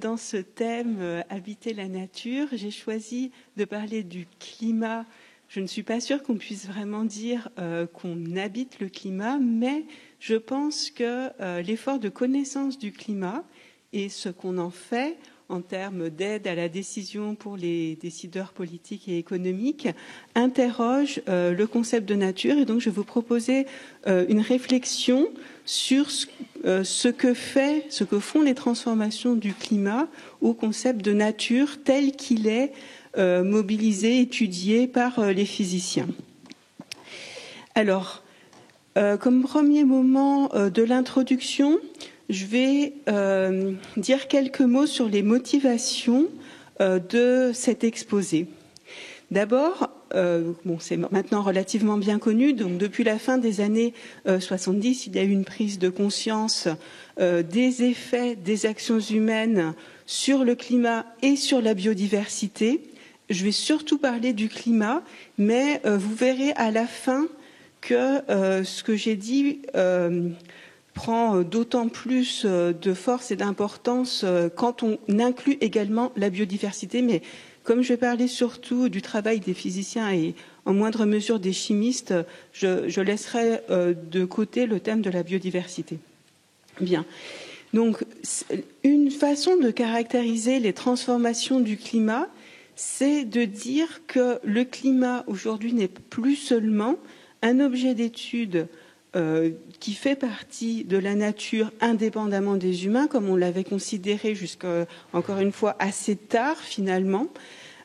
dans ce thème habiter la nature, j'ai choisi de parler du climat. Je ne suis pas sûre qu'on puisse vraiment dire qu'on habite le climat, mais je pense que l'effort de connaissance du climat et ce qu'on en fait en termes d'aide à la décision pour les décideurs politiques et économiques interroge le concept de nature. Et donc, je vais vous proposer une réflexion sur ce que font les transformations du climat au concept de nature tel qu'il est mobilisé, étudié par les physiciens. Alors, comme premier moment de l'introduction, je vais dire quelques mots sur les motivations de cet exposé. D'abord, c'est maintenant relativement bien connu, donc depuis la fin des années 70, il y a eu une prise de conscience des effets des actions humaines sur le climat et sur la biodiversité. Je vais surtout parler du climat, mais vous verrez à la fin que ce que j'ai dit prend d'autant plus de force et d'importance quand on inclut également la biodiversité. Mais comme je vais parler surtout du travail des physiciens et en moindre mesure des chimistes, je laisserai de côté le thème de la biodiversité. Bien. Donc, une façon de caractériser les transformations du climat, c'est de dire que le climat aujourd'hui n'est plus seulement un objet d'étude qui fait partie de la nature indépendamment des humains, comme on l'avait considéré jusqu'à, encore une fois, assez tard finalement.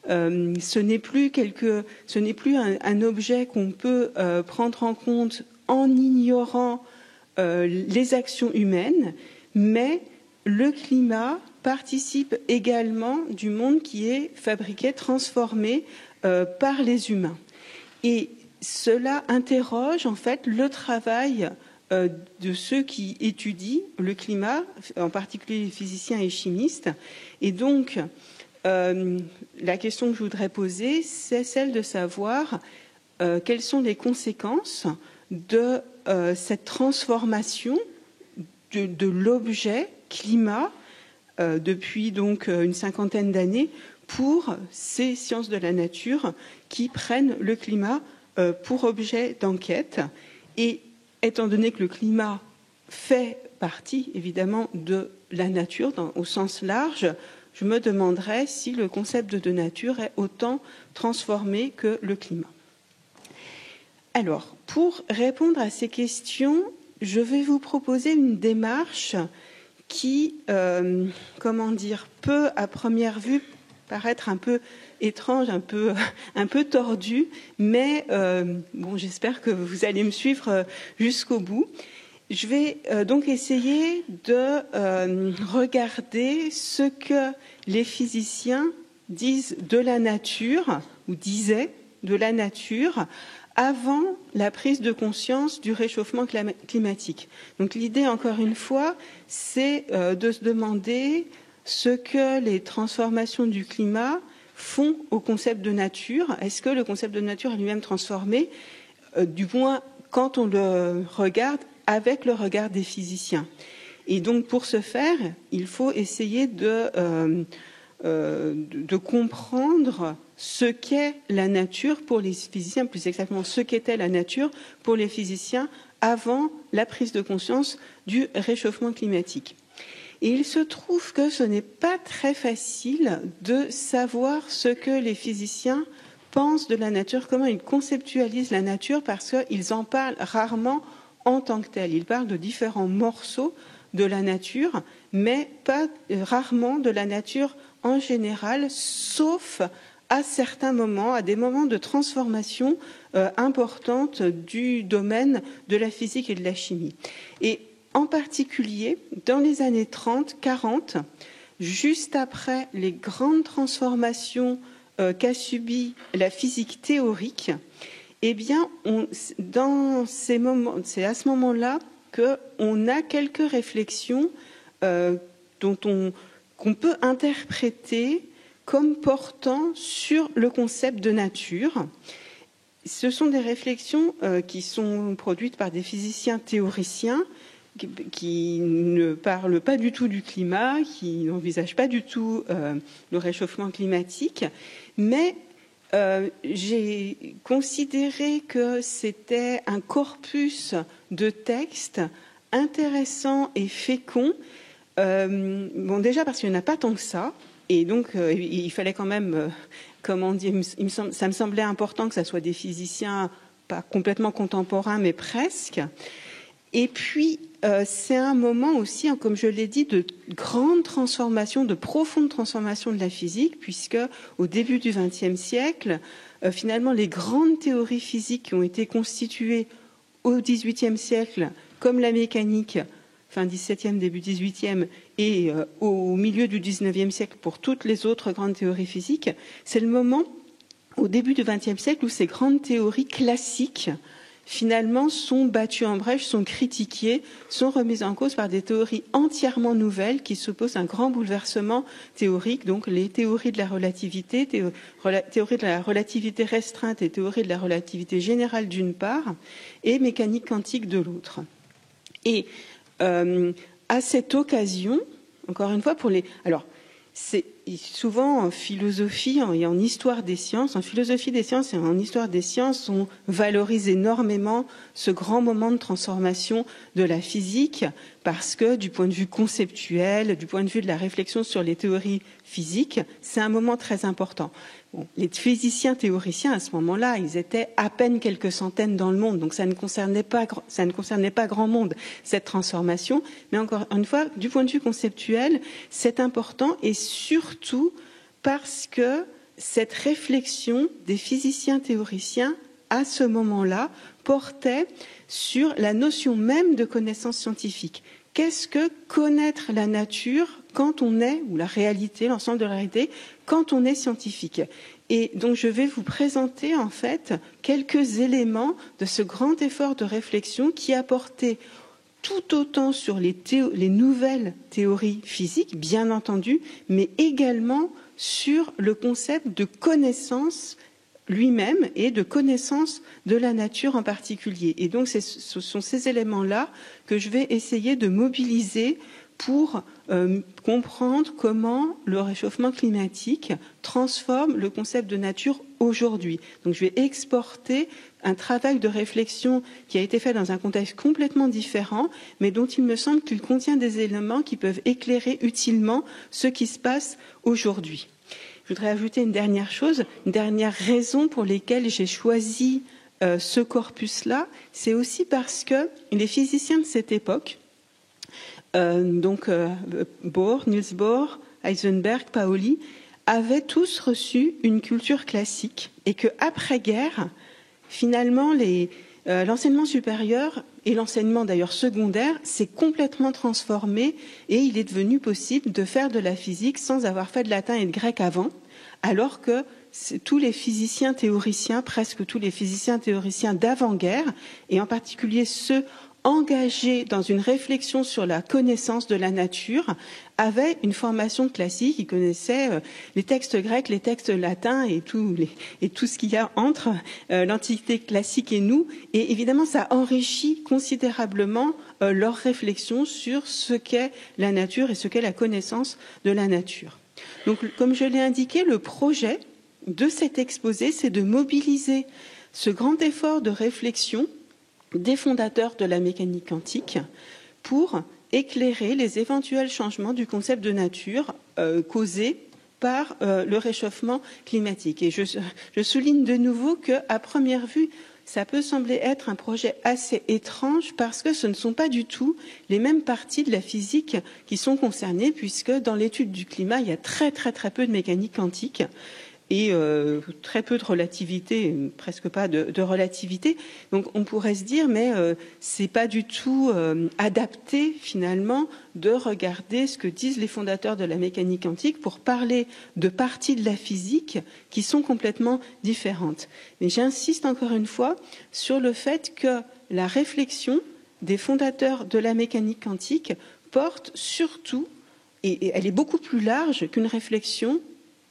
Ce n'est plus un objet qu'on peut prendre en compte en ignorant les actions humaines, mais le climat participe également du monde qui est fabriqué, transformé par les humains. Et cela interroge en fait le travail de ceux qui étudient le climat, en particulier les physiciens et chimistes. Et donc, la question que je voudrais poser, c'est celle de savoir quelles sont les conséquences de cette transformation de l'objet climat depuis donc une cinquantaine d'années pour ces sciences de la nature qui prennent le climat pour objet d'enquête. Et étant donné que le climat fait partie évidemment de la nature au sens large, je me demanderais si le concept de nature est autant transformé que le climat. Alors, pour répondre à ces questions, je vais vous proposer une démarche qui, peut à première vue paraître un peu étrange, un peu tordue, mais j'espère que vous allez me suivre jusqu'au bout. Je vais donc essayer de regarder ce que les physiciens disent de la nature, ou disaient de la nature, avant la prise de conscience du réchauffement climatique. Donc l'idée, encore une fois, c'est de se demander ce que les transformations du climat font au concept de nature. Est-ce que le concept de nature est lui-même transformé, du moins quand on le regarde avec le regard des physiciens. Et donc pour ce faire, il faut essayer de comprendre ce qu'est la nature pour les physiciens, plus exactement ce qu'était la nature pour les physiciens avant la prise de conscience du réchauffement climatique. Et il se trouve que ce n'est pas très facile de savoir ce que les physiciens pensent de la nature, comment ils conceptualisent la nature, parce qu'ils en parlent rarement en tant que tel. Ils parlent de différents morceaux de la nature, mais pas rarement de la nature en général, sauf à certains moments, à des moments de transformation importante du domaine de la physique et de la chimie. Et en particulier, dans les années 30-40, juste après les grandes transformations qu'a subies la physique théorique, eh bien, dans ces moments, c'est à ce moment-là qu'on a quelques réflexions qu'on peut interpréter comme portant sur le concept de nature. Ce sont des réflexions qui sont produites par des physiciens théoriciens, qui ne parle pas du tout du climat, qui n'envisage pas du tout le réchauffement climatique, mais j'ai considéré que c'était un corpus de textes intéressant et fécond. Bon, déjà parce qu'il n'y en a pas tant que ça, et donc il fallait quand même, comment dire, ça me semblait important que ça soit des physiciens pas complètement contemporains, mais presque. Et puis, c'est un moment aussi, comme je l'ai dit, de grande transformation, de profonde transformation de la physique, puisque au début du XXe siècle, finalement, les grandes théories physiques qui ont été constituées au XVIIIe siècle, comme la mécanique, fin XVIIe, début XVIIIe, et au milieu du XIXe siècle pour toutes les autres grandes théories physiques, c'est le moment, au début du XXe siècle, où ces grandes théories classiques finalement sont battues en brèche, sont critiquées, sont remises en cause par des théories entièrement nouvelles qui s'opposent à un grand bouleversement théorique, donc les théories de la relativité, théorie de la relativité restreinte et théorie de la relativité générale d'une part, et mécanique quantique de l'autre. Et à cette occasion, encore une fois, c'est souvent en philosophie et en histoire des sciences, en philosophie des sciences et en histoire des sciences, on valorise énormément ce grand moment de transformation de la physique parce que du point de vue conceptuel, du point de vue de la réflexion sur les théories physiques, c'est un moment très important. Bon, les physiciens théoriciens à ce moment-là, ils étaient à peine quelques centaines dans le monde, donc ça ne concernait pas grand monde cette transformation. Mais encore une fois, du point de vue conceptuel, c'est important et surtout parce que cette réflexion des physiciens théoriciens à ce moment-là portait sur la notion même de connaissance scientifique. Qu'est-ce que connaître la nature quand on est, ou la réalité, l'ensemble de la réalité, quand on est scientifique? Et donc je vais vous présenter en fait quelques éléments de ce grand effort de réflexion qui a porté tout autant sur les nouvelles théories physiques, bien entendu, mais également sur le concept de connaissance lui-même et de connaissance de la nature en particulier. Et donc ce sont ces éléments-là que je vais essayer de mobiliser pour comprendre comment le réchauffement climatique transforme le concept de nature aujourd'hui. Donc je vais exporter un travail de réflexion qui a été fait dans un contexte complètement différent, mais dont il me semble qu'il contient des éléments qui peuvent éclairer utilement ce qui se passe aujourd'hui. Je voudrais ajouter une dernière chose, une dernière raison pour laquelle j'ai choisi ce corpus-là, c'est aussi parce que les physiciens de cette époque, Bohr, Niels Bohr, Heisenberg, Pauli, avaient tous reçu une culture classique et qu'après-guerre, finalement, l'enseignement supérieur et l'enseignement d'ailleurs secondaire s'est complètement transformé et il est devenu possible de faire de la physique sans avoir fait de latin et de grec avant, alors que tous les physiciens théoriciens, presque tous les physiciens théoriciens d'avant-guerre, et en particulier ceux engagés dans une réflexion sur la connaissance de la nature, avaient une formation classique, ils connaissaient les textes grecs, les textes latins et tout ce qu'il y a entre l'Antiquité classique et nous. Et évidemment, ça enrichit considérablement leur réflexion sur ce qu'est la nature et ce qu'est la connaissance de la nature. Donc, comme je l'ai indiqué, le projet de cet exposé, c'est de mobiliser ce grand effort de réflexion des fondateurs de la mécanique quantique pour éclairer les éventuels changements du concept de nature causés par le réchauffement climatique. Et je souligne de nouveau qu'à première vue, ça peut sembler être un projet assez étrange parce que ce ne sont pas du tout les mêmes parties de la physique qui sont concernées, puisque dans l'étude du climat, il y a très peu de mécanique quantique et très peu de relativité, presque pas de relativité. Donc on pourrait se dire, mais c'est pas du tout adapté finalement de regarder ce que disent les fondateurs de la mécanique quantique pour parler de parties de la physique qui sont complètement différentes. Mais j'insiste encore une fois sur le fait que la réflexion des fondateurs de la mécanique quantique porte surtout, et elle est beaucoup plus large qu'une réflexion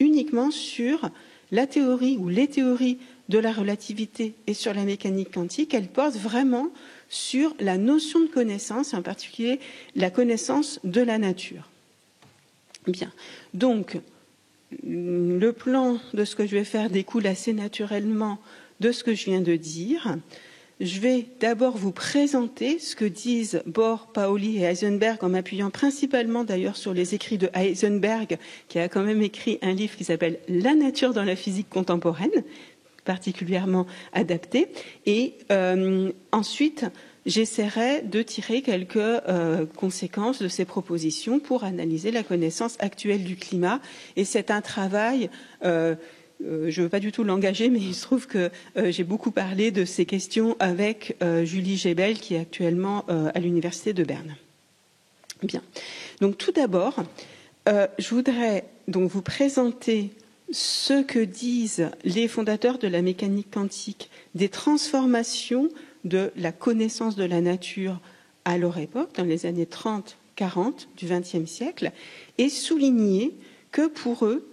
uniquement sur la théorie ou les théories de la relativité et sur la mécanique quantique, elle porte vraiment sur la notion de connaissance, et en particulier la connaissance de la nature. Bien, donc le plan de ce que je vais faire découle assez naturellement de ce que je viens de dire. Je vais d'abord vous présenter ce que disent Bohr, Pauli et Heisenberg, en m'appuyant principalement d'ailleurs sur les écrits de Heisenberg, qui a quand même écrit un livre qui s'appelle « La nature dans la physique contemporaine », particulièrement adapté. Et ensuite, j'essaierai de tirer quelques conséquences de ces propositions pour analyser la connaissance actuelle du climat. Et c'est un travail... je ne veux pas du tout l'engager, mais il se trouve que j'ai beaucoup parlé de ces questions avec Julie Gebel, qui est actuellement à l'Université de Berne. Bien. Donc, tout d'abord, je voudrais donc vous présenter ce que disent les fondateurs de la mécanique quantique des transformations de la connaissance de la nature à leur époque, dans les années 30-40 du XXe siècle, et souligner que pour eux,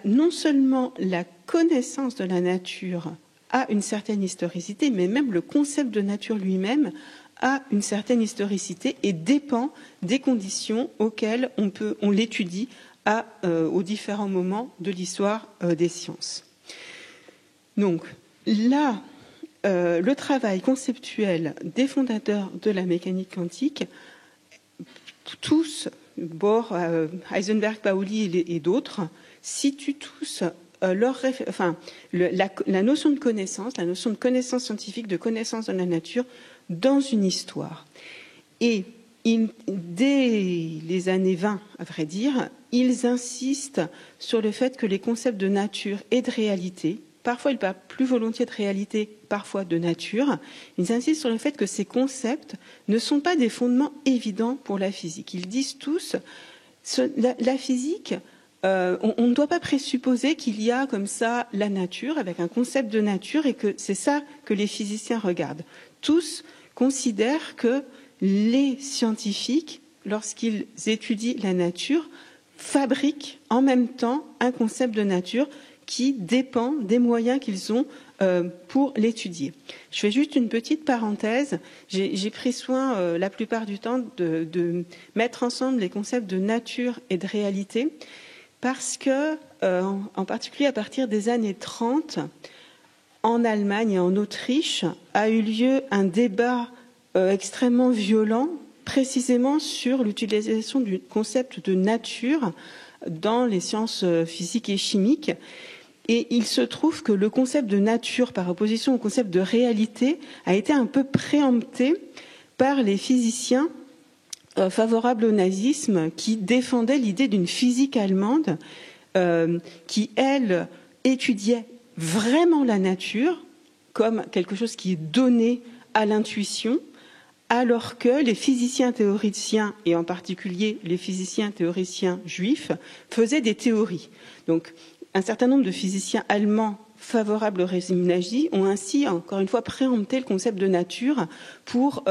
non seulement la connaissance de la nature a une certaine historicité, mais même le concept de nature lui-même a une certaine historicité et dépend des conditions auxquelles on l'étudie aux différents moments de l'histoire des sciences. Donc là, le travail conceptuel des fondateurs de la mécanique quantique, tous, Bohr, Heisenberg, Pauli et d'autres, situent tous la notion de connaissance scientifique, de connaissance de la nature, dans une histoire. Et dès les années 20, à vrai dire, ils insistent sur le fait que les concepts de nature et de réalité, parfois ils parlent plus volontiers de réalité, parfois de nature, ils insistent sur le fait que ces concepts ne sont pas des fondements évidents pour la physique. Ils disent tous, la physique, on ne doit pas présupposer qu'il y a comme ça la nature, avec un concept de nature, et que c'est ça que les physiciens regardent. Tous considèrent que les scientifiques, lorsqu'ils étudient la nature, fabriquent en même temps un concept de nature qui dépend des moyens qu'ils ont pour l'étudier. Je fais juste une petite parenthèse. J'ai pris soin la plupart du temps de mettre ensemble les concepts de nature et de réalité, parce que, en particulier à partir des années 30, en Allemagne et en Autriche, a eu lieu un débat extrêmement violent, précisément sur l'utilisation du concept de nature dans les sciences physiques et chimiques. Et il se trouve que le concept de nature, par opposition au concept de réalité, a été un peu préempté par les physiciens favorables au nazisme, qui défendaient l'idée d'une physique allemande qui, elle, étudiait vraiment la nature comme quelque chose qui est donné à l'intuition, alors que les physiciens théoriciens, et en particulier les physiciens théoriciens juifs, faisaient des théories. Donc, un certain nombre de physiciens allemands favorables au régime nazi ont ainsi, encore une fois, préempté le concept de nature pour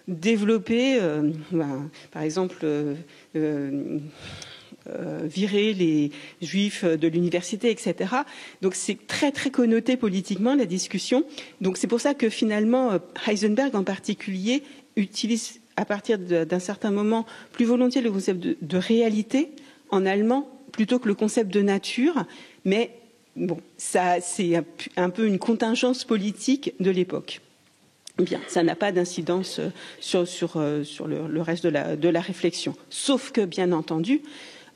développer, par exemple, virer les juifs de l'université, etc. Donc c'est très très connoté politiquement, la discussion. Donc c'est pour ça que finalement Heisenberg en particulier utilise à partir d'un certain moment plus volontiers le concept de réalité en allemand plutôt que le concept de nature. Mais bon, ça c'est un peu une contingence politique de l'époque. Bien, ça n'a pas d'incidence sur le reste de la réflexion. Sauf que, bien entendu,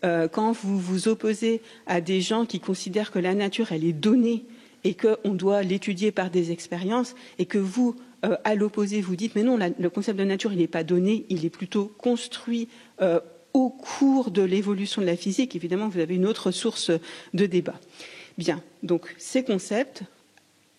quand vous vous opposez à des gens qui considèrent que la nature, elle est donnée et qu'on doit l'étudier par des expériences, et que vous, à l'opposé, vous dites « mais non, le concept de nature, il n'est pas donné, il est plutôt construit au cours de l'évolution de la physique », évidemment, vous avez une autre source de débat. Bien, donc ces concepts,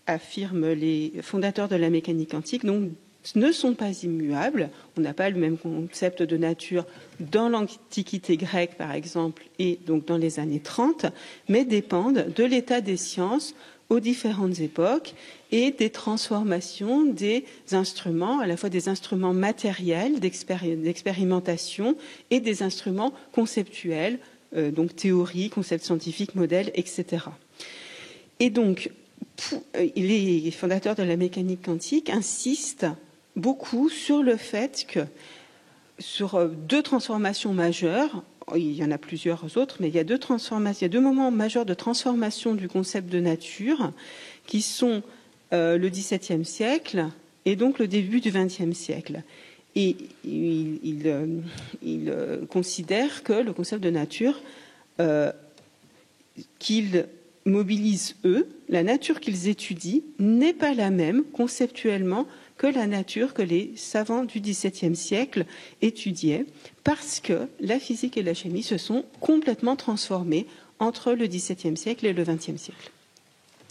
affirment les fondateurs de la mécanique quantique, donc ne sont pas immuables. On n'a pas le même concept de nature dans l'Antiquité grecque, par exemple, et donc dans les années 30, mais dépendent de l'état des sciences aux différentes époques et des transformations des instruments, à la fois des instruments matériels d'expérimentation et des instruments conceptuels, donc théorie, concepts scientifiques, modèles, etc. Et donc, les fondateurs de la mécanique quantique insistent beaucoup sur le fait que sur deux transformations majeures, il y en a plusieurs autres, mais il y a deux moments majeurs de transformation du concept de nature qui sont le XVIIe siècle et donc le début du XXe siècle. Et il considère que le concept de nature qu'ils mobilisent eux, la nature qu'ils étudient, n'est pas la même conceptuellement que la nature que les savants du XVIIe siècle étudiaient, parce que la physique et la chimie se sont complètement transformées entre le XVIIe siècle et le XXe siècle.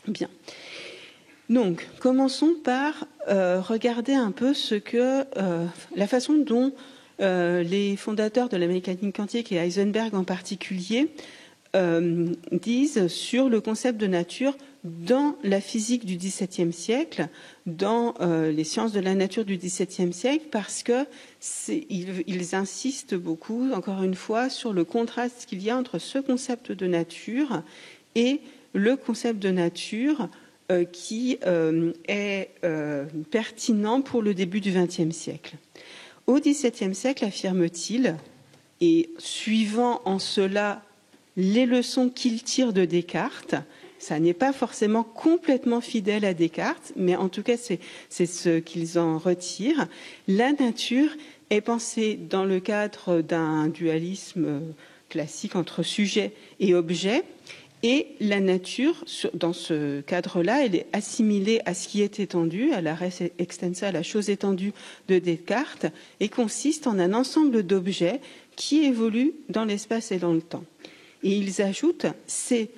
Bien. Donc, commençons par regarder un peu la façon dont les fondateurs de la mécanique quantique et Heisenberg en particulier disent sur le concept de nature dans la physique du XVIIe siècle, dans les sciences de la nature du XVIIe siècle, parce que ils insistent beaucoup, encore une fois, sur le contraste qu'il y a entre ce concept de nature et le concept de nature qui est pertinent pour le début du XXe siècle. Au XVIIe siècle, affirme-t-il, et suivant en cela les leçons qu'il tire de Descartes, ça n'est pas forcément complètement fidèle à Descartes, mais en tout cas c'est ce qu'ils en retirent. La nature est pensée dans le cadre d'un dualisme classique entre sujet et objet, et la nature, dans ce cadre-là, elle est assimilée à ce qui est étendu, à la res extensa, à la chose étendue de Descartes, et consiste en un ensemble d'objets qui évoluent dans l'espace et dans le temps. Et ils ajoutent, c'est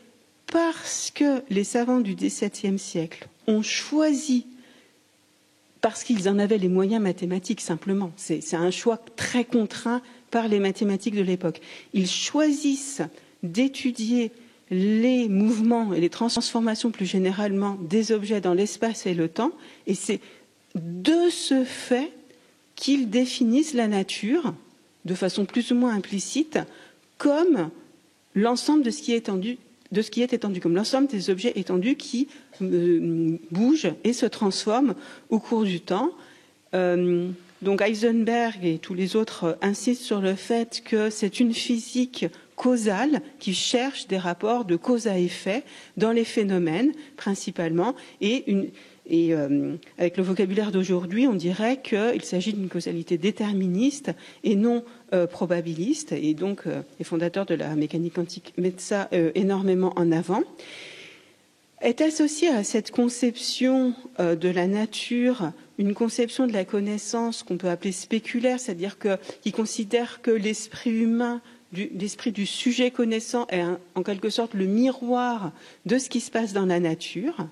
parce que les savants du XVIIe siècle ont choisi, parce qu'ils en avaient les moyens mathématiques simplement, c'est un choix très contraint par les mathématiques de l'époque, ils choisissent d'étudier les mouvements et les transformations plus généralement des objets dans l'espace et le temps, et c'est de ce fait qu'ils définissent la nature, de façon plus ou moins implicite, comme l'ensemble de ce qui est étendu, comme l'ensemble des objets étendus qui bougent et se transforment au cours du temps. Donc Heisenberg et tous les autres insistent sur le fait que c'est une physique causale qui cherche des rapports de cause à effet dans les phénomènes principalement, et avec le vocabulaire d'aujourd'hui, on dirait qu'il s'agit d'une causalité déterministe et non probabiliste, et donc les fondateurs de la mécanique quantique mettent ça énormément en avant. Est associée à cette conception de la nature une conception de la connaissance qu'on peut appeler spéculaire, c'est-à-dire qui considère que l'esprit humain, l'esprit du sujet connaissant est en quelque sorte le miroir de ce qui se passe dans la nature.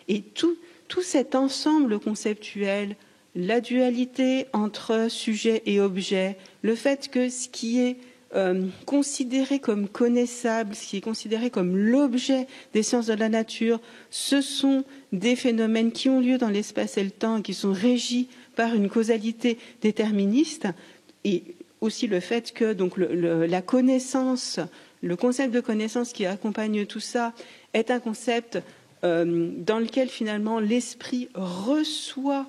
Et tout cet ensemble conceptuel, la dualité entre sujet et objet, le fait que ce qui est considéré comme connaissable, ce qui est considéré comme l'objet des sciences de la nature, ce sont des phénomènes qui ont lieu dans l'espace et le temps et qui sont régis par une causalité déterministe, et aussi le fait que donc la connaissance, le concept de connaissance qui accompagne tout ça est un concept dans lequel finalement l'esprit reçoit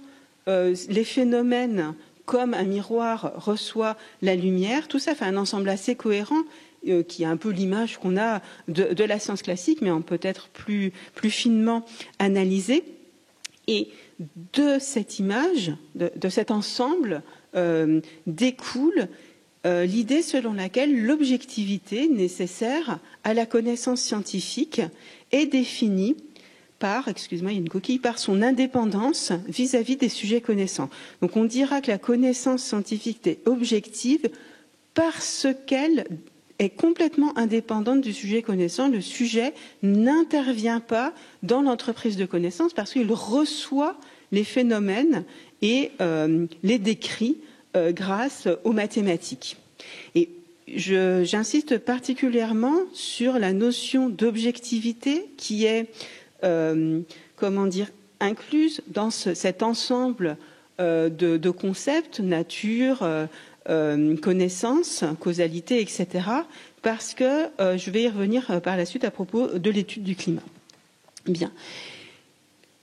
les phénomènes comme un miroir reçoit la lumière. Tout ça fait un ensemble assez cohérent qui est un peu l'image qu'on a de la science classique, mais en peut-être plus finement analysée. Et de cette image, de cet ensemble, découle l'idée selon laquelle l'objectivité nécessaire à la connaissance scientifique est définie par son indépendance vis-à-vis des sujets connaissants. Donc on dira que la connaissance scientifique est objective parce qu'elle est complètement indépendante du sujet connaissant. Le sujet n'intervient pas dans l'entreprise de connaissance parce qu'il reçoit les phénomènes et les décrit grâce aux mathématiques. Et j'insiste particulièrement sur la notion d'objectivité qui est incluse dans cet ensemble de concepts, nature, connaissance, causalité, etc., parce que, je vais y revenir par la suite à propos de l'étude du climat. Bien.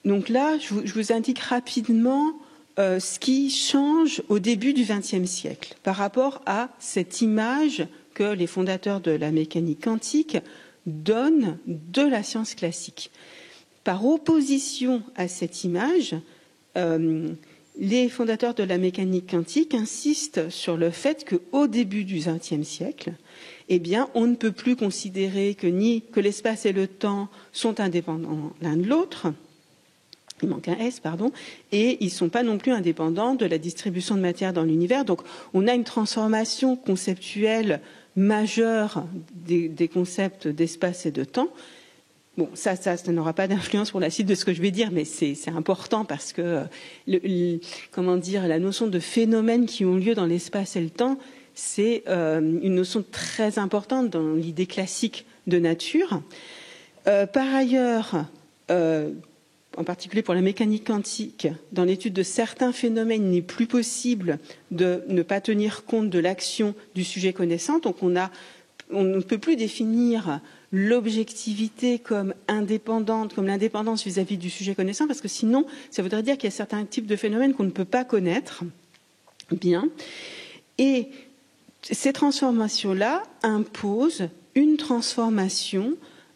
Donc là, je vous indique rapidement ce qui change au début du XXe siècle par rapport à cette image que les fondateurs de la mécanique quantique donnent de la science classique. Par opposition à cette image, les fondateurs de la mécanique quantique insistent sur le fait qu'au début du XXe siècle, eh bien, on ne peut plus considérer que l'espace et le temps sont indépendants l'un de l'autre. Il manque un S, pardon, et ils ne sont pas non plus indépendants de la distribution de matière dans l'univers. Donc, on a une transformation conceptuelle majeure des concepts d'espace et de temps. Bon, ça n'aura pas d'influence pour la suite de ce que je vais dire, mais c'est important parce que, la notion de phénomènes qui ont lieu dans l'espace et le temps, c'est une notion très importante dans l'idée classique de nature. Par ailleurs, en particulier pour la mécanique quantique, dans l'étude de certains phénomènes, il n'est plus possible de ne pas tenir compte de l'action du sujet connaissant. Donc on ne peut plus définir l'objectivité comme indépendante, comme l'indépendance vis-à-vis du sujet connaissant, parce que sinon, ça voudrait dire qu'il y a certains types de phénomènes qu'on ne peut pas connaître bien. Et ces transformations-là imposent une transformation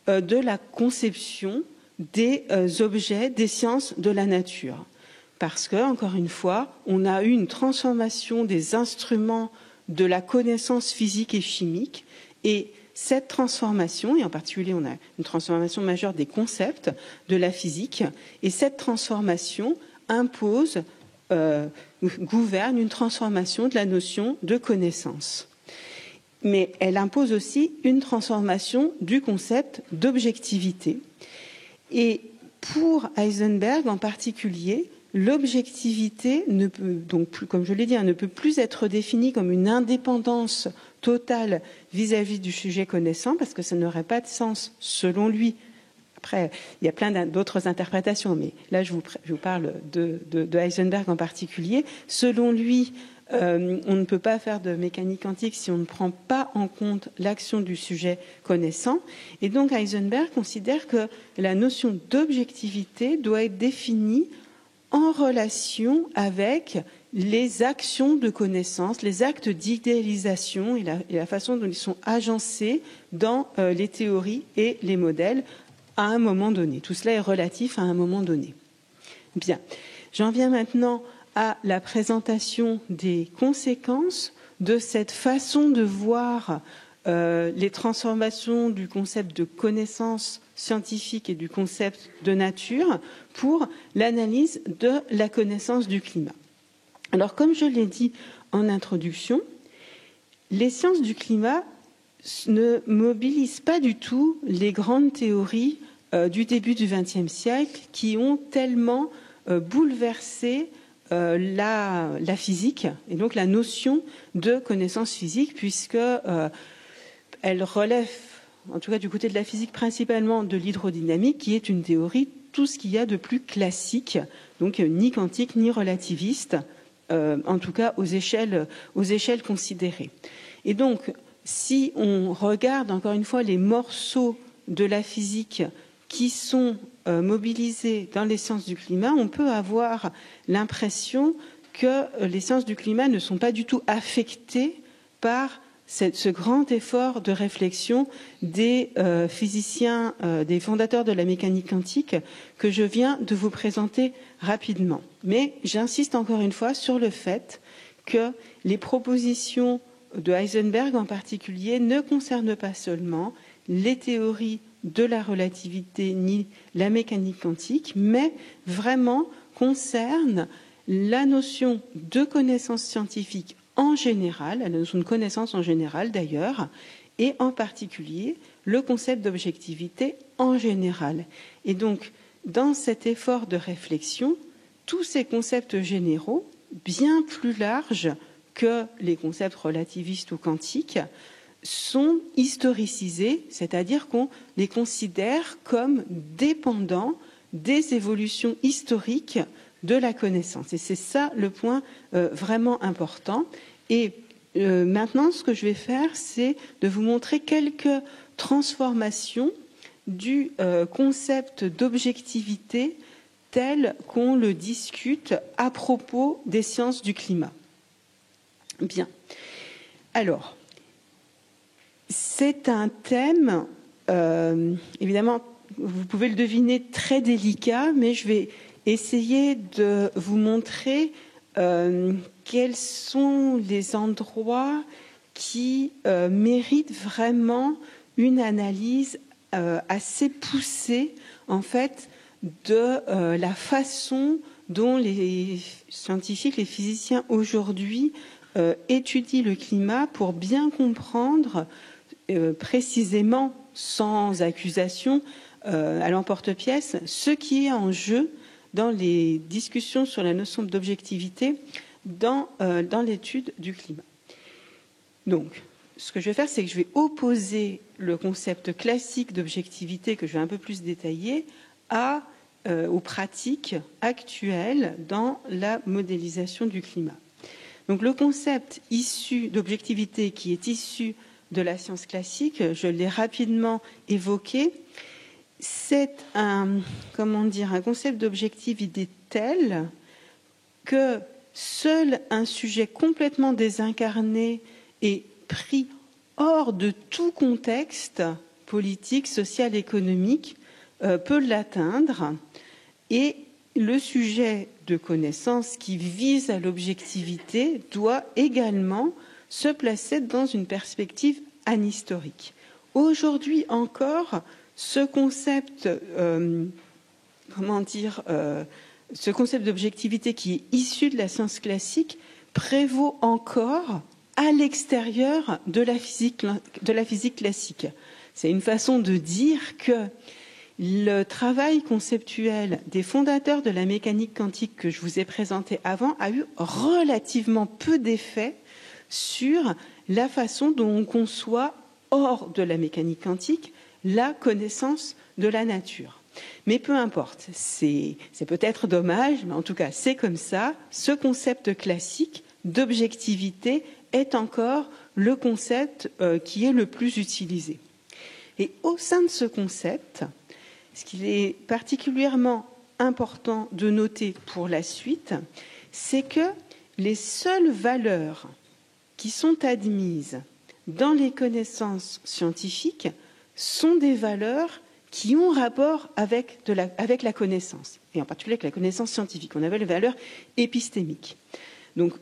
de la conception des objets, des sciences de la nature. Parce que, encore une fois, on a eu une transformation des instruments de la connaissance physique et chimique, et cette transformation, et en particulier on a une transformation majeure des concepts de la physique, et cette transformation impose, gouverne une transformation de la notion de connaissance. Mais elle impose aussi une transformation du concept d'objectivité. Et pour Heisenberg en particulier, l'objectivité ne peut donc plus, comme je l'ai dit, ne peut plus être définie comme une indépendance totale vis-à-vis du sujet connaissant, parce que ça n'aurait pas de sens selon lui. Après, il y a plein d'autres interprétations, mais là je vous parle de Heisenberg en particulier. Selon lui, on ne peut pas faire de mécanique quantique si on ne prend pas en compte l'action du sujet connaissant. Et donc Heisenberg considère que la notion d'objectivité doit être définie en relation avec les actions de connaissance, les actes d'idéalisation et la façon dont ils sont agencés dans les théories et les modèles à un moment donné. Tout cela est relatif à un moment donné. Bien, j'en viens maintenant à la présentation des conséquences de cette façon de voir les transformations du concept de connaissance scientifique et du concept de nature pour l'analyse de la connaissance du climat. Alors, comme je l'ai dit en introduction, les sciences du climat ne mobilisent pas du tout les grandes théories du début du XXe siècle qui ont tellement bouleversé la physique et donc la notion de connaissance physique, puisque elle relève, en tout cas du côté de la physique, principalement de l'hydrodynamique, qui est une théorie, tout ce qu'il y a de plus classique, donc ni quantique ni relativiste, en tout cas aux échelles considérées. Et donc, si on regarde encore une fois les morceaux de la physique qui sont mobilisés dans les sciences du climat, on peut avoir l'impression que les sciences du climat ne sont pas du tout affectées par ce grand effort de réflexion des physiciens, des fondateurs de la mécanique quantique que je viens de vous présenter rapidement. Mais j'insiste encore une fois sur le fait que les propositions de Heisenberg en particulier ne concernent pas seulement les théories de la relativité ni la mécanique quantique, mais vraiment concernent la notion de connaissance scientifique en général, la notion de connaissance en général d'ailleurs, et en particulier le concept d'objectivité en général. Et donc, dans cet effort de réflexion, tous ces concepts généraux, bien plus larges que les concepts relativistes ou quantiques, sont historicisés, c'est-à-dire qu'on les considère comme dépendants des évolutions historiques de la connaissance. Et c'est ça le point vraiment important. Et maintenant, ce que je vais faire, c'est de vous montrer quelques transformations du concept d'objectivité tel qu'on le discute à propos des sciences du climat. Bien. Alors, c'est un thème, évidemment, vous pouvez le deviner, très délicat, mais je vais essayer de vous montrer quels sont les endroits qui méritent vraiment une analyse assez poussée, en fait, de la façon dont les scientifiques, les physiciens aujourd'hui étudient le climat pour bien comprendre précisément, sans accusation, à l'emporte-pièce, ce qui est en jeu dans les discussions sur la notion d'objectivité dans l'étude du climat. Donc, ce que je vais faire, c'est que je vais opposer le concept classique d'objectivité, que je vais un peu plus détailler, aux pratiques actuelles dans la modélisation du climat. Donc, le concept issu d'objectivité qui est issu de la science classique, je l'ai rapidement évoqué, c'est un concept d'objectivité tel que seul un sujet complètement désincarné et pris hors de tout contexte politique, social, économique peut l'atteindre, et le sujet de connaissance qui vise à l'objectivité doit également se placer dans une perspective anhistorique. Aujourd'hui encore, ce concept d'objectivité qui est issu de la science classique prévaut encore à l'extérieur de la physique classique. C'est une façon de dire que le travail conceptuel des fondateurs de la mécanique quantique que je vous ai présenté avant a eu relativement peu d'effet sur la façon dont on conçoit, hors de la mécanique quantique, la connaissance de la nature. Mais peu importe, c'est peut-être dommage, mais en tout cas c'est comme ça. Ce concept classique d'objectivité est encore le concept qui est le plus utilisé. Et au sein de ce concept, ce qu'il est particulièrement important de noter pour la suite, c'est que les seules valeurs qui sont admises dans les connaissances scientifiques sont des valeurs qui ont rapport avec la connaissance, et en particulier avec la connaissance scientifique. On appelle les valeurs épistémiques. Donc,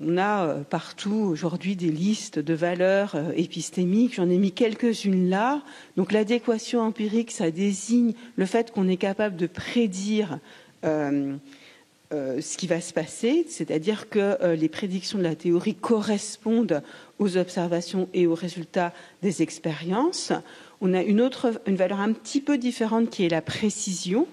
on a partout aujourd'hui des listes de valeurs épistémiques. J'en ai mis quelques-unes là. Donc, l'adéquation empirique, ça désigne le fait qu'on est capable de prédire ce qui va se passer, c'est-à-dire que les prédictions de la théorie correspondent aux observations et aux résultats des expériences. On a une valeur un petit peu différente qui est la précision.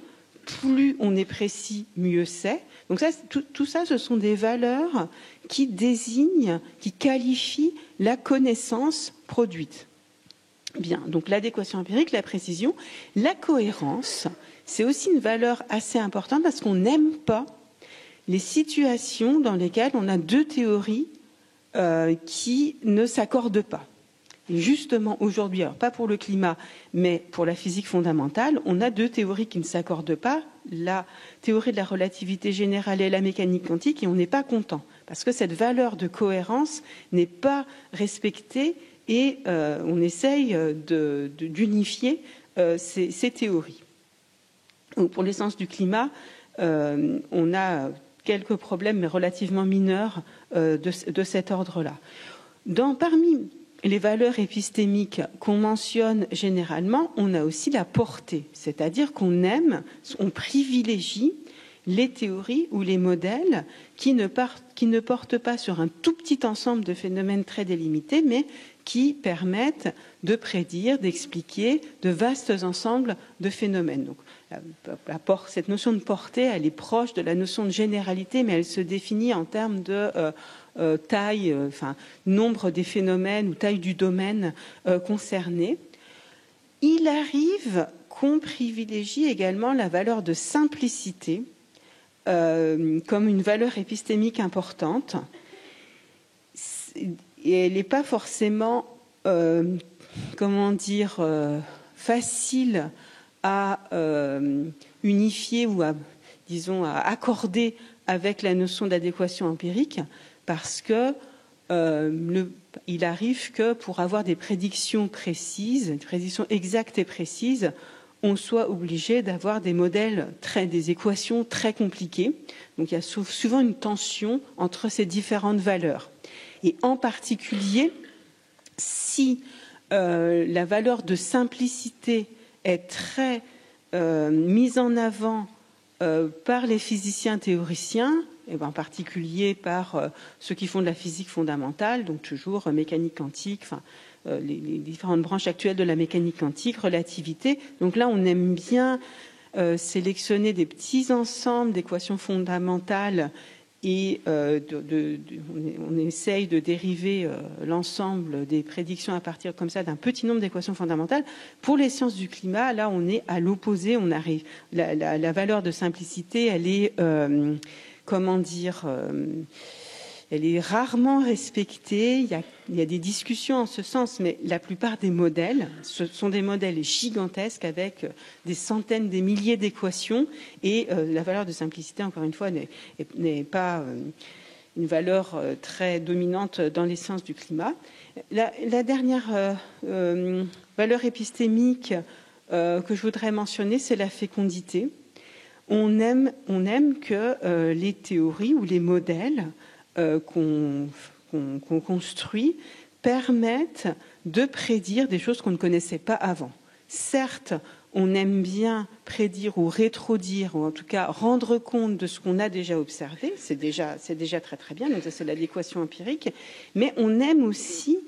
Plus on est précis, mieux c'est. Donc ça, tout ça, ce sont des valeurs qui désignent, qui qualifient la connaissance produite. Bien, donc l'adéquation empirique, la précision, la cohérence, c'est aussi une valeur assez importante parce qu'on n'aime pas les situations dans lesquelles on a deux théories qui ne s'accordent pas. Et justement, aujourd'hui, alors pas pour le climat, mais pour la physique fondamentale, on a deux théories qui ne s'accordent pas, la théorie de la relativité générale et la mécanique quantique, et on n'est pas content, parce que cette valeur de cohérence n'est pas respectée, et on essaye d'unifier ces théories. Donc, pour l'essence du climat, on a quelques problèmes, mais relativement mineurs, de cet ordre-là. Parmi les valeurs épistémiques qu'on mentionne généralement, on a aussi la portée, c'est-à-dire on privilégie les théories ou les modèles qui ne portent pas sur un tout petit ensemble de phénomènes très délimités, mais qui permettent de prédire, d'expliquer de vastes ensembles de phénomènes. Donc, cette notion de portée, elle est proche de la notion de généralité, mais elle se définit en termes de taille, nombre des phénomènes ou taille du domaine concerné. Il arrive qu'on privilégie également la valeur de simplicité comme une valeur épistémique importante. Et elle n'est pas forcément, facile à unifier ou disons, à accorder avec la notion d'adéquation empirique, parce que il arrive que pour avoir des prédictions précises, des prédictions exactes et précises, on soit obligé d'avoir des modèles, des équations très compliquées. Donc il y a souvent une tension entre ces différentes valeurs. Et en particulier, si la valeur de simplicité est très mise en avant par les physiciens théoriciens, et en particulier par ceux qui font de la physique fondamentale, donc toujours mécanique quantique, les différentes branches actuelles de la mécanique quantique, relativité. Donc là, on aime bien sélectionner des petits ensembles d'équations fondamentales et on essaye de dériver l'ensemble des prédictions à partir comme ça d'un petit nombre d'équations fondamentales. Pour les sciences du climat, là, on est à l'opposé. On arrive. La valeur de simplicité, elle est elle est rarement respectée. Il y a des discussions en ce sens, mais la plupart des modèles, ce sont des modèles gigantesques avec des centaines, des milliers d'équations. Et la valeur de simplicité, encore une fois, n'est pas une valeur très dominante dans les sciences du climat. La dernière valeur épistémique que je voudrais mentionner, c'est la fécondité. On aime que les théories ou les modèles qu'on construit permettent de prédire des choses qu'on ne connaissait pas avant. Certes, on aime bien prédire ou rétrodire, ou en tout cas rendre compte de ce qu'on a déjà observé, c'est déjà très très bien, donc ça c'est l'adéquation empirique, mais on aime aussi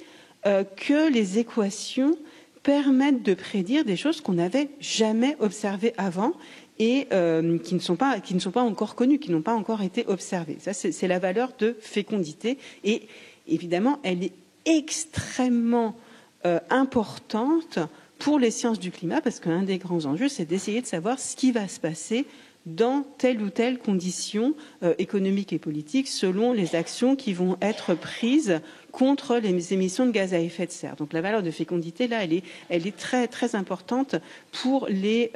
que les équations permettent de prédire des choses qu'on n'avait jamais observées avant et qui ne sont pas encore connues, qui n'ont pas encore été observées. Ça, c'est la valeur de fécondité. Et évidemment, elle est extrêmement importante pour les sciences du climat, parce qu'un des grands enjeux, c'est d'essayer de savoir ce qui va se passer dans telle ou telle condition économique et politique selon les actions qui vont être prises contre les émissions de gaz à effet de serre. Donc la valeur de fécondité, là, elle est très, très importante pour les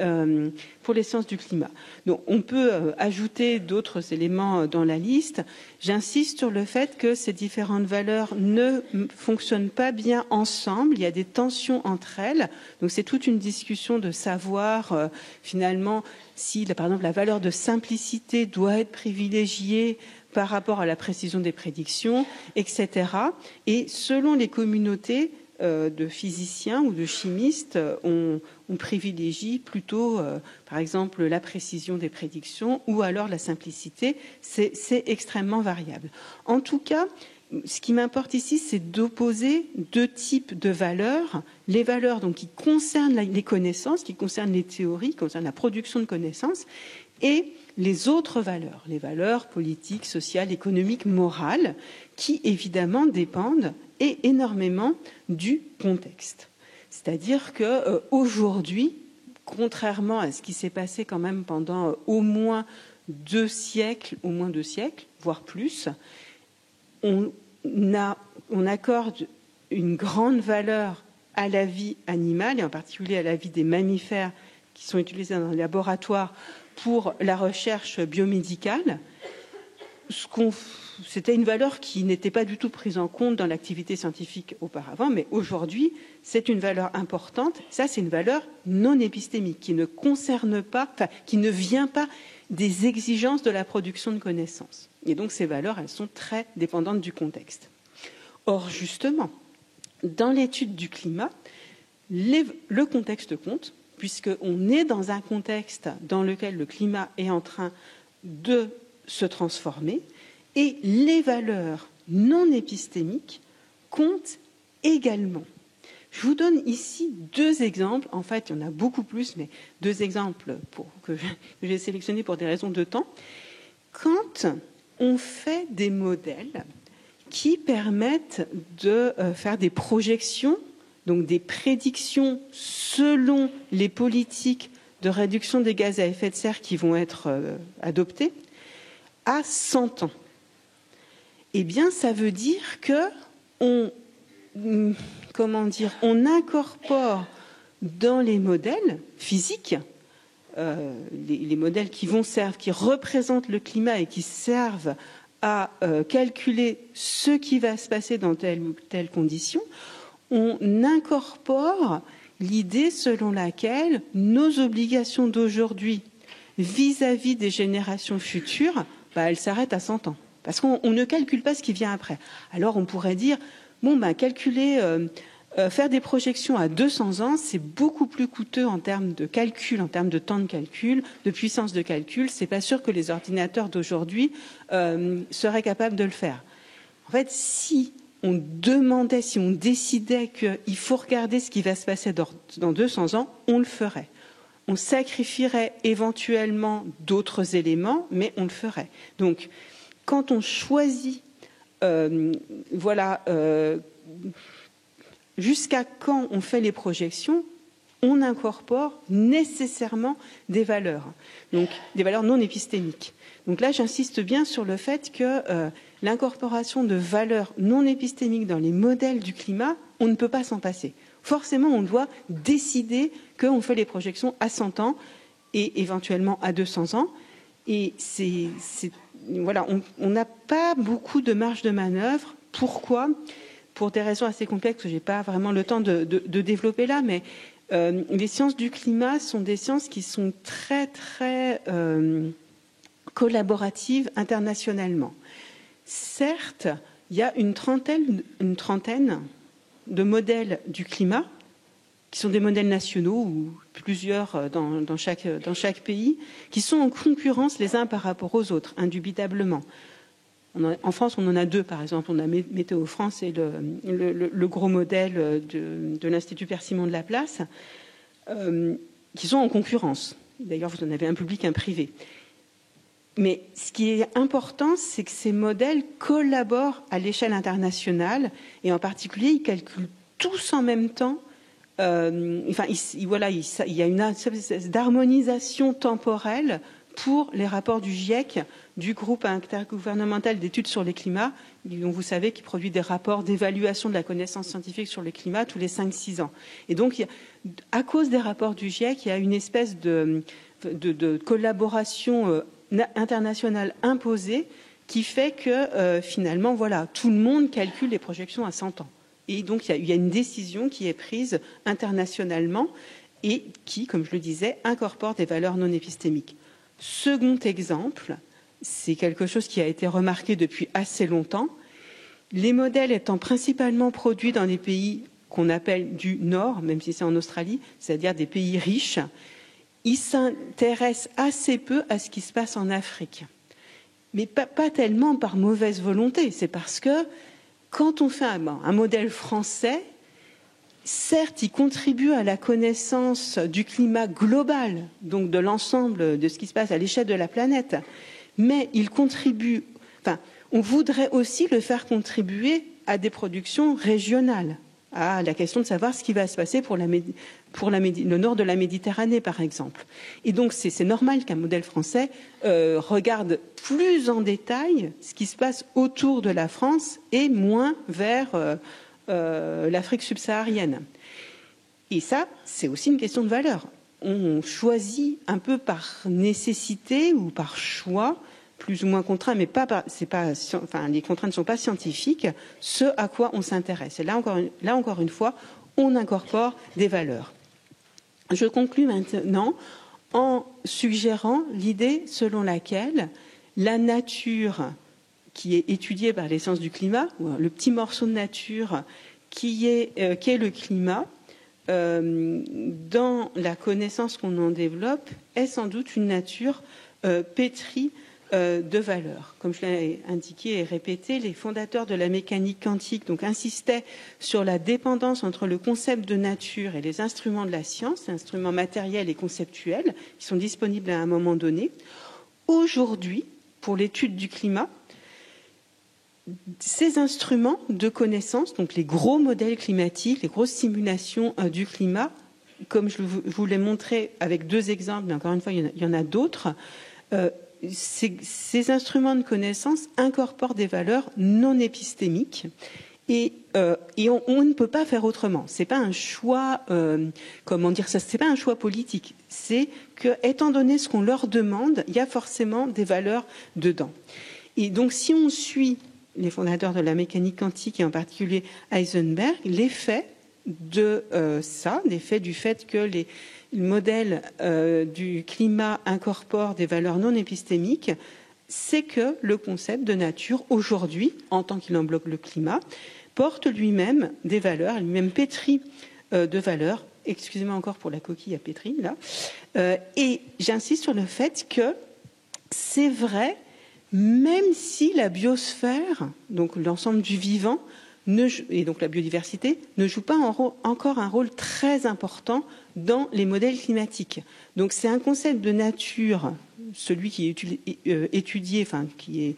sciences du climat. Donc on peut ajouter d'autres éléments dans la liste. J'insiste sur le fait que ces différentes valeurs ne fonctionnent pas bien ensemble. Il y a des tensions entre elles. Donc c'est toute une discussion de savoir finalement si, par exemple, la valeur de simplicité doit être privilégiée par rapport à la précision des prédictions, etc. Et selon les communautés de physiciens ou de chimistes, on privilégie plutôt, par exemple, la précision des prédictions ou alors la simplicité. C'est extrêmement variable. En tout cas, ce qui m'importe ici, c'est d'opposer deux types de valeurs. Les valeurs donc, qui concernent les connaissances, qui concernent les théories, qui concernent la production de connaissances, et les autres valeurs, les valeurs politiques, sociales, économiques, morales, qui évidemment dépendent énormément du contexte. C'est-à-dire qu'aujourd'hui, contrairement à ce qui s'est passé quand même pendant au moins 2 siècles, voire plus, on accorde une grande valeur à la vie animale, et en particulier à la vie des mammifères qui sont utilisés dans les laboratoires pour la recherche biomédicale. C'était une valeur qui n'était pas du tout prise en compte dans l'activité scientifique auparavant, mais aujourd'hui, c'est une valeur importante. Ça, c'est une valeur non épistémique qui ne concerne pas, qui ne vient pas des exigences de la production de connaissances. Et donc, ces valeurs, elles sont très dépendantes du contexte. Or, justement, dans l'étude du climat, le contexte compte, puisqu'on est dans un contexte dans lequel le climat est en train de se transformer, et les valeurs non épistémiques comptent également. Je vous donne ici 2 exemples. En fait, il y en a beaucoup plus, mais 2 exemples que j'ai sélectionnés pour des raisons de temps. Quand on fait des modèles qui permettent de faire des projections, donc des prédictions selon les politiques de réduction des gaz à effet de serre qui vont être adoptées à 100 ans. Eh bien, ça veut dire qu'on incorpore dans les modèles physiques les modèles qui représentent le climat et qui servent à calculer ce qui va se passer dans telle ou telle condition, on incorpore l'idée selon laquelle nos obligations d'aujourd'hui vis-à-vis des générations futures, elles s'arrêtent à 100 ans. Parce qu'on ne calcule pas ce qui vient après. Alors on pourrait dire, faire des projections à 200 ans, c'est beaucoup plus coûteux en termes de calcul, en termes de temps de calcul, de puissance de calcul. C'est pas sûr que les ordinateurs d'aujourd'hui seraient capables de le faire. En fait, si on décidait qu'il faut regarder ce qui va se passer dans 200 ans, on le ferait. On sacrifierait éventuellement d'autres éléments, mais on le ferait. Donc, quand on choisit, jusqu'à quand on fait les projections, on incorpore nécessairement des valeurs, donc des valeurs non épistémiques. Donc là, j'insiste bien sur le fait que l'incorporation de valeurs non épistémiques dans les modèles du climat, on ne peut pas s'en passer. Forcément, on doit décider qu'on fait les projections à 100 ans et éventuellement à 200 ans. Et on n'a pas beaucoup de marge de manœuvre. Pourquoi ? Pour des raisons assez complexes que je n'ai pas vraiment le temps de développer là, mais les sciences du climat sont des sciences qui sont très, très collaboratives internationalement. Certes, il y a une trentaine de modèles du climat, qui sont des modèles nationaux ou plusieurs dans chaque pays, qui sont en concurrence les uns par rapport aux autres, indubitablement. En France, on en a deux, par exemple. On a Météo France et le gros modèle de l'Institut Persimon de Laplace, qui sont en concurrence. D'ailleurs, vous en avez un public, un privé. Mais ce qui est important, c'est que ces modèles collaborent à l'échelle internationale, et en particulier, ils calculent tous en même temps. Il y a une espèce d'harmonisation temporelle pour les rapports du GIEC, du groupe intergouvernemental d'études sur les climats, dont vous savez qu'il produit des rapports d'évaluation de la connaissance scientifique sur le climat tous les 5-6 ans. Et donc, à cause des rapports du GIEC, il y a une espèce de collaboration internationale imposée qui fait que finalement, tout le monde calcule les projections à 100 ans. Et donc, il y a une décision qui est prise internationalement et qui, comme je le disais, incorpore des valeurs non épistémiques. Second exemple, c'est quelque chose qui a été remarqué depuis assez longtemps. Les modèles étant principalement produits dans des pays qu'on appelle du Nord, même si c'est en Australie, c'est-à-dire des pays riches, ils s'intéressent assez peu à ce qui se passe en Afrique. Mais pas tellement par mauvaise volonté, c'est parce que quand on fait un modèle français, certes, il contribue à la connaissance du climat global, donc de l'ensemble de ce qui se passe à l'échelle de la planète, mais il contribue, on voudrait aussi le faire contribuer à des productions régionales, à la question de savoir ce qui va se passer pour le nord de la Méditerranée, par exemple. Et donc, c'est normal qu'un modèle français regarde plus en détail ce qui se passe autour de la France et moins vers l'Afrique subsaharienne. Et ça, c'est aussi une question de valeur. On choisit un peu par nécessité ou par choix, plus ou moins contraint, mais les contraintes ne sont pas scientifiques, ce à quoi on s'intéresse. Et là encore une fois, on incorpore des valeurs. Je conclus maintenant en suggérant l'idée selon laquelle la nature qui est étudiée par les sciences du climat, ou le petit morceau de nature qui est le climat, dans la connaissance qu'on en développe, est sans doute une nature pétrie de valeurs. Comme je l'ai indiqué et répété, les fondateurs de la mécanique quantique insistaient sur la dépendance entre le concept de nature et les instruments de la science, les instruments matériels et conceptuels, qui sont disponibles à un moment donné. Aujourd'hui, pour l'étude du climat, ces instruments de connaissance, donc les gros modèles climatiques, les grosses simulations du climat, comme je vous l'ai montré avec deux exemples, mais encore une fois, il y en a d'autres, ces instruments de connaissance incorporent des valeurs non épistémiques Et on ne peut pas faire autrement. C'est pas un choix, comment dire ça, c'est pas un choix politique. C'est que, étant donné ce qu'on leur demande, il y a forcément des valeurs dedans. Et donc, si on suit les fondateurs de la mécanique quantique et en particulier Heisenberg, l'effet de ça, l'effet du fait que les modèles du climat incorporent des valeurs non épistémiques, c'est que le concept de nature, aujourd'hui, en tant qu'il englobe le climat, porte lui-même des valeurs, lui-même pétri de valeurs. Excusez-moi encore pour la coquille à pétri, là. Et j'insiste sur le fait que c'est vrai, même si la biosphère, donc l'ensemble du vivant, et donc la biodiversité, ne joue pas encore un rôle très important dans les modèles climatiques. Donc c'est un concept de nature, celui qui est étudié, enfin qui est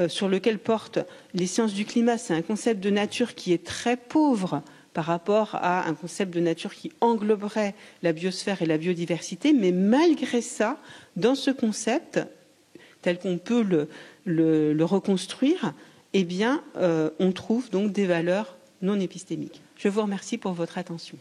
sur lequel portent les sciences du climat, c'est un concept de nature qui est très pauvre par rapport à un concept de nature qui engloberait la biosphère et la biodiversité, mais malgré ça, dans ce concept, tel qu'on peut le reconstruire, eh bien, on trouve donc des valeurs non épistémiques. Je vous remercie pour votre attention.